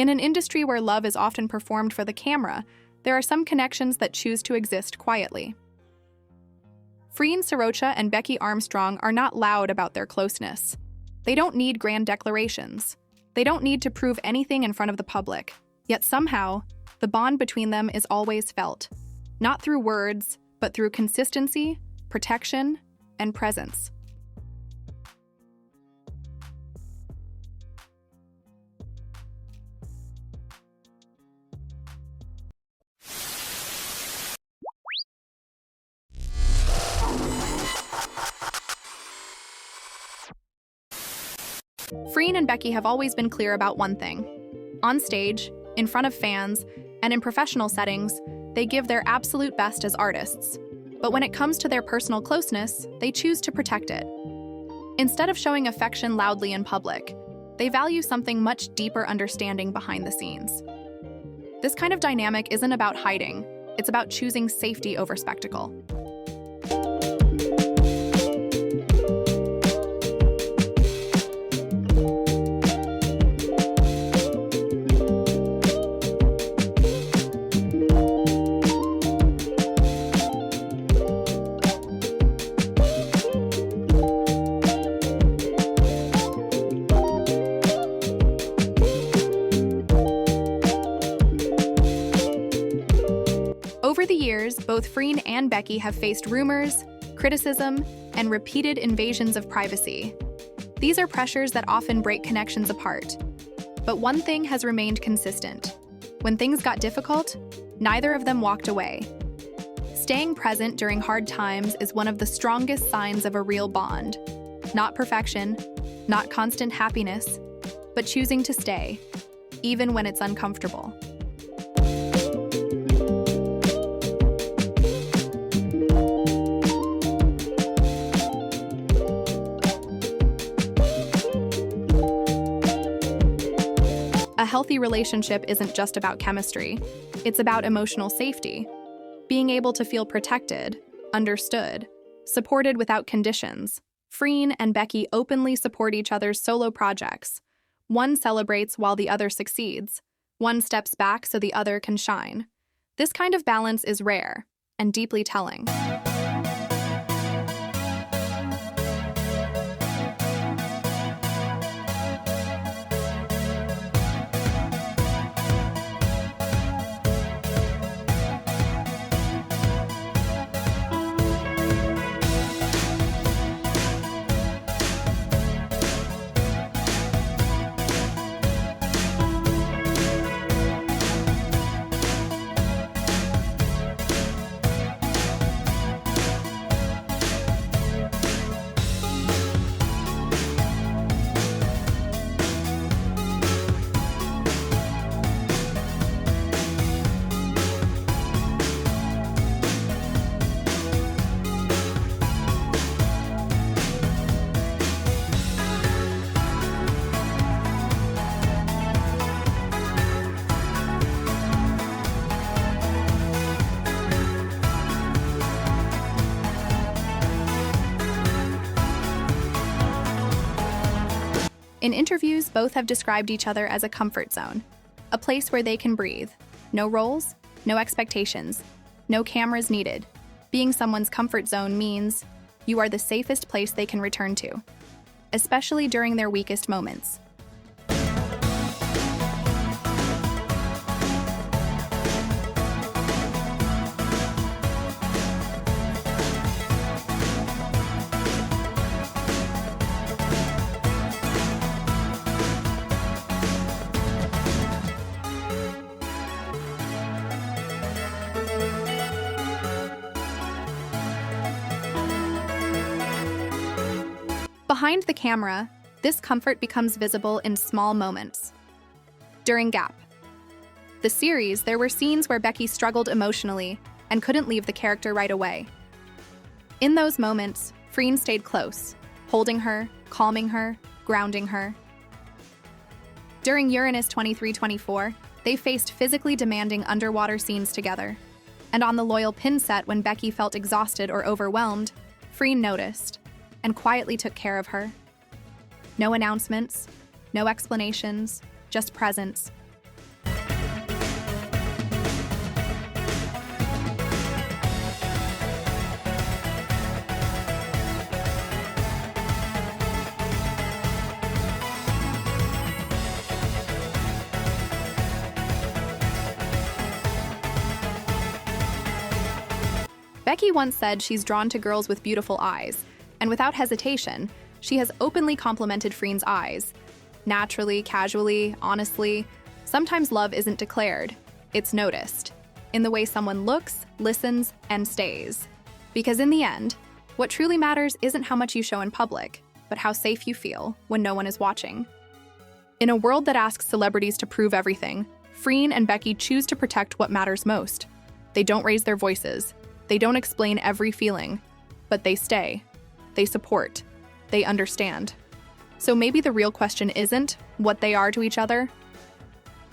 In an industry where love is often performed for the camera, there are some connections that choose to exist quietly. Freen and Becky Armstrong are not loud about their closeness. They don't need grand declarations. They don't need to prove anything in front of the public. Yet somehow, the bond between them is always felt. Not through words, but through consistency, protection, and presence. Freen and Becky have always been clear about one thing. On stage, in front of fans, and in professional settings, they give their absolute best as artists. But when it comes to their personal closeness, they choose to protect it. Instead of showing affection loudly in public, they value something much deeper understanding behind the scenes. This kind of dynamic isn't about hiding, it's about choosing safety over spectacle. Over the years, both Freen and Becky have faced rumors, criticism, and repeated invasions of privacy. These are pressures that often break connections apart. But one thing has remained consistent. When things got difficult, neither of them walked away. Staying present during hard times is one of the strongest signs of a real bond. Not perfection, not constant happiness, but choosing to stay, even when it's uncomfortable. A healthy relationship isn't just about chemistry. It's about emotional safety. Being able to feel protected, understood, supported without conditions. Freen and Becky openly support each other's solo projects. One celebrates while the other succeeds. One steps back so the other can shine. This kind of balance is rare and deeply telling. In interviews, both have described each other as a comfort zone, a place where they can breathe. No roles, no expectations, no cameras needed. Being someone's comfort zone means you are the safest place they can return to, especially during their weakest moments. Behind the camera, this comfort becomes visible in small moments. During Gap, the series, there were scenes where Becky struggled emotionally and couldn't leave the character right away. In those moments, Freen stayed close, holding her, calming her, grounding her. During Uranus 23-24, they faced physically demanding underwater scenes together. And on the Loyal Pin set, when Becky felt exhausted or overwhelmed, Freen noticed and quietly took care of her. No announcements, no explanations, just presence. Becky once said she's drawn to girls with beautiful eyes, and without hesitation, she has openly complimented Freen's eyes. Naturally, casually, honestly, sometimes love isn't declared, it's noticed, in the way someone looks, listens, and stays. Because in the end, what truly matters isn't how much you show in public, but how safe you feel when no one is watching. In a world that asks celebrities to prove everything, Freen and Becky choose to protect what matters most. They don't raise their voices. They don't explain every feeling, but they stay. They support. They understand. So maybe the real question isn't what they are to each other.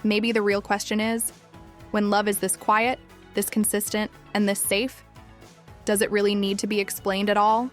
Maybe the real question is, when love is this quiet, this consistent, and this safe, does it really need to be explained at all?